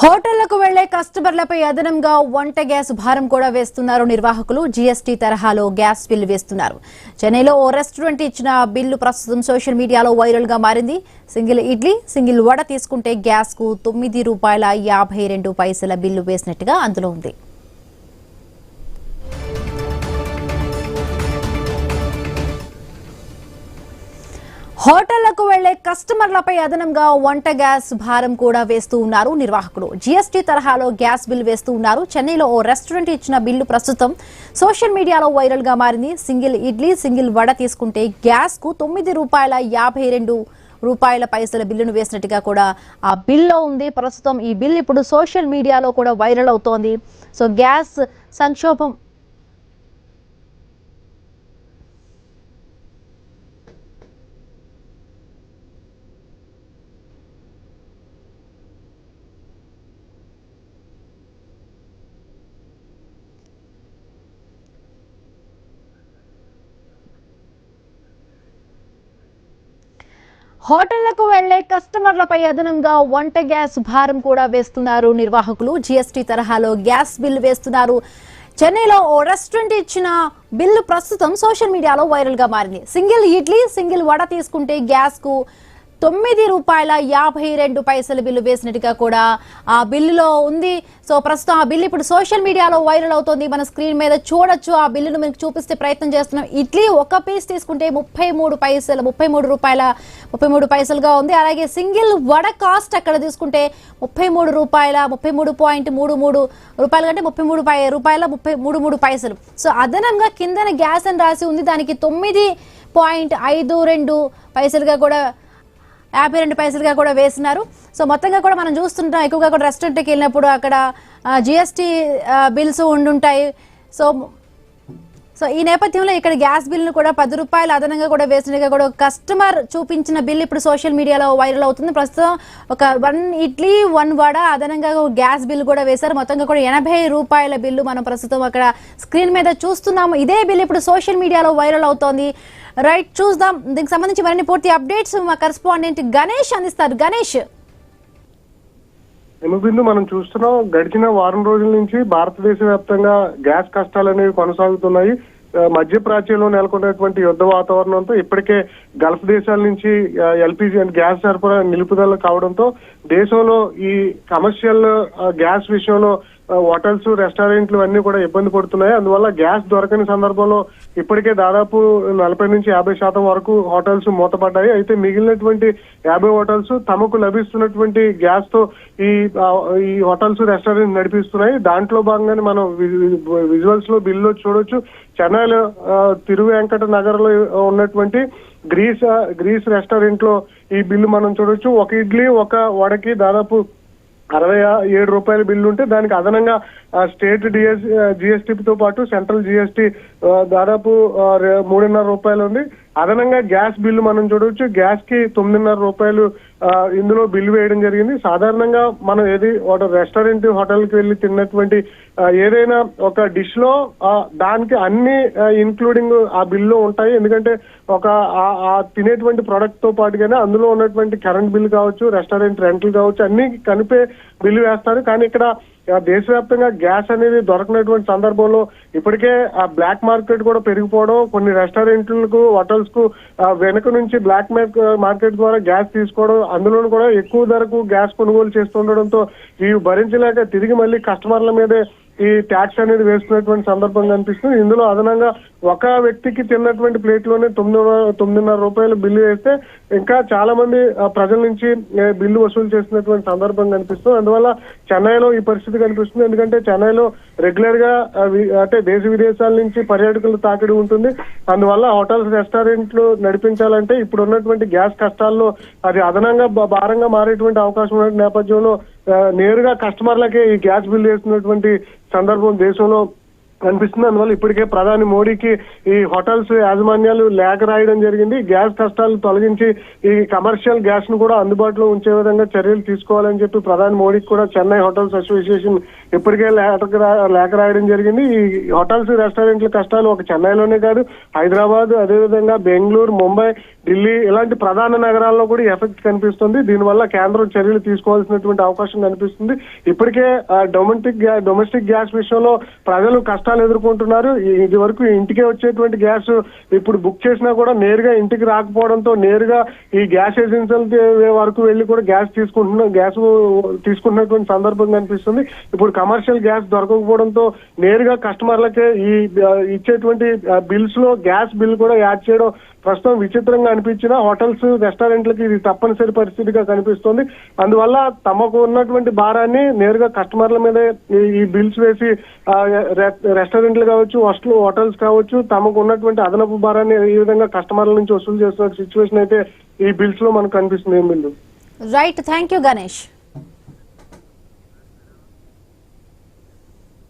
హోటళ్లకు వెళ్లే కస్టమర్లపై అదనంగా వంట గ్యాస్ భారం కూడా వేస్తున్నారు నిర్వాహకులు. జీఎస్టీ తరహాలో గ్యాస్ బిల్లు వేస్తున్నారు. చెన్నైలో ఓ రెస్టారెంట్ ఇచ్చిన బిల్లు ప్రస్తుతం సోషల్ మీడియాలో వైరల్ గా మారింది. సింగిల్ ఇడ్లీ, సింగిల్ వడ తీసుకుంటే గ్యాస్ కు ₹9.52 బిల్లు వేసినట్టుగా అందులో ఉంది. హోటళ్లకు వెళ్లే కస్టమర్లపై అదనంగా వంట గ్యాస్ భారం కూడా వేస్తూ ఉన్నారు నిర్వాహకులు. జీఎస్టీ తరహాలో గ్యాస్ బిల్లు వేస్తూ ఉన్నారు. చెన్నైలో ఓ రెస్టారెంట్ ఇచ్చిన బిల్లు ప్రస్తుతం సోషల్ మీడియాలో వైరల్ గా మారింది. సింగిల్ ఇడ్లీ, సింగిల్ వడ తీసుకుంటే గ్యాస్ కు ₹9.52 బిల్లును వేసినట్టుగా కూడా ఆ బిల్లో ఉంది. ప్రస్తుతం ఈ బిల్ ఇప్పుడు సోషల్ మీడియాలో కూడా వైరల్ అవుతోంది. సో గ్యాస్ సంక్షోభం హోటళ్లకు వెళ్లే కస్టమర్లపై అదనంగా వంట గ్యాస్ భారం కూడా వేస్తున్నారు నిర్వాహకులు. జీఎస్టీ తరహాలో గ్యాస్ బిల్లు వేస్తున్నారు. చెన్నైలో ఓ రెస్టారెంట్ ఇచ్చిన బిల్లు ప్రస్తుతం సోషల్ మీడియాలో వైరల్ గా మారింది. సింగిల్ ఇడ్లీ, సింగిల్ వడ తీసుకుంటే గ్యాస్ కు ₹9.52 బిల్లు వేసినట్టుగా కూడా ఆ బిల్లులో ఉంది. సో ప్రస్తుతం ఆ బిల్లు ఇప్పుడు సోషల్ మీడియాలో వైరల్ అవుతోంది. మన స్క్రీన్ మీద చూడొచ్చు. ఆ బిల్లును మీకు చూపిస్తే ప్రయత్నం చేస్తున్నాం. ఇడ్లీ ఒక పీస్ తీసుకుంటే ₹33.33 ఉంది. అలాగే సింగిల్ వడ కాస్ట్ అక్కడ తీసుకుంటే ₹33.33 కంటే ₹33.33. సో అదనంగా కిందన గ్యాస్ అని రాసి ఉంది. దానికి $9.52 కూడా 52 కూడా వేసినారు. సో మొత్తంగా కూడా మనం చూస్తుంటాం, ఎక్కువగా కూడా రెస్టారెంట్కి వెళ్ళినప్పుడు అక్కడ జిఎస్టీ బిల్స్ ఉండుంటాయి. సో ఈ నేపథ్యంలో ఇక్కడ గ్యాస్ బిల్లును కూడా ₹10 అదనంగా కూడా వేసినట్టుగా కూడా కస్టమర్ చూపించిన బిల్ ఇప్పుడు సోషల్ మీడియాలో వైరల్ అవుతుంది. ప్రస్తుతం ఒక 1 ఇడ్లీ 1 వడ అదనంగా గ్యాస్ బిల్లు కూడా వేశారు. మొత్తంగా కూడా ₹80 బిల్లు మనం ప్రస్తుతం అక్కడ స్క్రీన్ మీద చూస్తున్నాము. ఇదే బిల్ ఇప్పుడు సోషల్ మీడియాలో వైరల్ అవుతోంది. రైట్, చూద్దాం. దీనికి సంబంధించి మరిన్ని పూర్తి అప్డేట్స్ మా కరెస్పాండెంట్ గణేష్ అందిస్తారు. గణేష్, బిందు మనం చూస్తున్నాం, గడిచిన వారం రోజుల నుంచి భారతదేశ వ్యాప్తంగా గ్యాస్ కష్టాలు అనేవి కొనసాగుతున్నాయి. మధ్యప్రాచ్యంలో నెలకొన్నటువంటి యుద్ధ వాతావరణంతో ఇప్పటికే గల్ఫ్ దేశాల నుంచి ఎల్పిజి అండ్ గ్యాస్ సరఫరా నిలుపుదల కావడంతో దేశంలో ఈ కమర్షియల్ గ్యాస్ విషయంలో హోటల్స్, రెస్టారెంట్లు అన్ని కూడా ఇబ్బంది పడుతున్నాయి. అందువల్ల గ్యాస్ దొరకని సందర్భంలో ఇప్పటికే దాదాపు 40 నుంచి 50% వరకు హోటల్స్ మూతపడ్డాయి. అయితే మిగిలినటువంటి 50 హోటల్స్ తమకు లభిస్తున్నటువంటి గ్యాస్ తో ఈ హోటల్స్, రెస్టారెంట్ నడిపిస్తున్నాయి. దాంట్లో భాగంగానే మనం విజువల్స్ లో బిల్లు చూడొచ్చు. చెన్నైలో తిరువెంకట నగర్ లో ఉన్నటువంటి గ్రీస్ రెస్టారెంట్ లో ఈ బిల్లు మనం చూడొచ్చు. ఒక ఇడ్లీ, ఒక వడకి దాదాపు ₹67 బిల్లు ఉంటే దానికి అదనంగా స్టేట్ జిఎస్టీతో పాటు సెంట్రల్ జిఎస్టీ దాదాపు ₹3.5 ఉంది. అదనంగా గ్యాస్ బిల్లు మనం చూడవచ్చు. గ్యాస్ కి ₹9.5 ఇందులో బిల్లు వేయడం జరిగింది. సాధారణంగా మనం రెస్టారెంట్, హోటల్ కి వెళ్ళి తిన్నటువంటి ఏదైనా ఒక డిష్ లో దానికి అన్ని ఇన్క్లూడింగ్ ఆ బిల్లు ఉంటాయి. ఎందుకంటే తినేటువంటి ప్రొడక్ట్ తో పాటుగానే అందులో ఉన్నటువంటి కరెంట్ బిల్లు కావచ్చు, రెస్టారెంట్ రెంట్లు కావచ్చు, అన్ని కలిపే బిల్లు వేస్తారు. కానీ ఇక్కడ దేశవ్యాప్తంగా గ్యాస్ అనేది దొరకనటువంటి సందర్భంలో ఇప్పటికే ఆ బ్లాక్ మార్కెట్ కూడా పెరిగిపోవడం, కొన్ని రెస్టారెంట్లకు, హోటల్స్ కు వెనుక నుంచి బ్లాక్ మార్కెట్ ద్వారా గ్యాస్ తీసుకోవడం, అందులో కూడా ఎక్కువ ధరకు గ్యాస్ కొనుగోలు చేస్తుండడంతో ఇవి భరించలేక తిరిగి మళ్ళీ కస్టమర్ల మీదే ఈ ట్యాక్స్ అనేది వేస్తున్నటువంటి సందర్భం కనిపిస్తుంది. ఇందులో అదనంగా ఒక వ్యక్తికి తిన్నటువంటి ప్లేట్ లోనే ₹9.5 బిల్లు వేస్తే ఇంకా చాలా మంది ప్రజల నుంచి బిల్లు వసూలు చేస్తున్నటువంటి సందర్భం కనిపిస్తుంది. అందువల్ల చెన్నైలో ఈ పరిస్థితి కనిపిస్తుంది. ఎందుకంటే చెన్నైలో రెగ్యులర్ గా అంటే దేశ విదేశాల నుంచి పర్యాటకులు తాకిడి ఉంటుంది. అందువల్ల హోటల్స్, రెస్టారెంట్లు నడిపించాలంటే ఇప్పుడు ఉన్నటువంటి గ్యాస్ కష్టాల్లో అది అదనంగా భారంగా మారేటువంటి అవకాశం ఉన్న నేపథ్యంలో నేరుగా కస్టమర్లకే ఈ గ్యాస్ బిల్లు వేస్తున్నటువంటి సందర్భం దేశంలో కనిపిస్తుంది. అందువల్ల ఇప్పటికే ప్రధాని మోడీకి ఈ హోటల్స్ యాజమాన్యాలు లేఖ రాయడం జరిగింది. గ్యాస్ కష్టాలు తొలగించి ఈ కమర్షియల్ గ్యాస్ ను కూడా అందుబాటులో ఉంచే విధంగా చర్యలు తీసుకోవాలని చెప్పి ప్రధాని మోడీకి కూడా చెన్నై హోటల్స్ అసోసియేషన్ ఇప్పటికే లేఖ రాయడం జరిగింది. ఈ హోటల్స్ రెస్టారెంట్ల కష్టాలు ఒక చెన్నైలోనే కాదు, హైదరాబాద్, అదేవిధంగా బెంగళూరు, ముంబై, ఢిల్లీ ఇలాంటి ప్రధాన నగరాల్లో కూడా ఎఫెక్ట్ కనిపిస్తుంది. దీనివల్ల కేంద్రం చర్యలు తీసుకోవాల్సినటువంటి అవకాశం కనిపిస్తుంది. ఇప్పటికే డొమెస్టిక్ గ్యాస్ విషయంలో ప్రజలు కష్టాలు ఎదుర్కొంటున్నారు. ఇది వరకు ఇంటికే వచ్చేటువంటి గ్యాస్ ఇప్పుడు బుక్ చేసినా కూడా నేరుగా ఇంటికి రాకపోవడంతో నేరుగా ఈ గ్యాస్ ఏజెన్సీల వరకు వెళ్లి కూడా గ్యాస్ తీసుకుంటున్నటువంటి సందర్భం కనిపిస్తుంది. ఇప్పుడు కమర్షియల్ గ్యాస్ దొరకకపోవడంతో నేరుగా కస్టమర్లకే ఈ ఇచ్చేటువంటి బిల్స్ లో గ్యాస్ బిల్ కూడా యాడ్ చేయడం ప్రస్తుతం విచిత్రంగా అనిపించిన హోటల్స్ రెస్టారెంట్లకి ఇది తప్పనిసరి పరిస్థితిగా కనిపిస్తుంది. అందువల్ల తమకు ఉన్నటువంటి భారాన్ని నేరుగా కస్టమర్ల మీద ఈ బిల్స్ వేసి రెస్టారెంట్లు కావచ్చు, హోటల్స్ కావచ్చు, తమకు ఉన్నటువంటి అదనపు భారాన్ని ఈ విధంగా కస్టమర్ల నుంచి వసూలు చేస్తున్న సిచ్యువేషన్ అయితే ఈ బిల్స్ లో మనకు కనిపిస్తుంది. ఏం bill right, thank you Ganesh.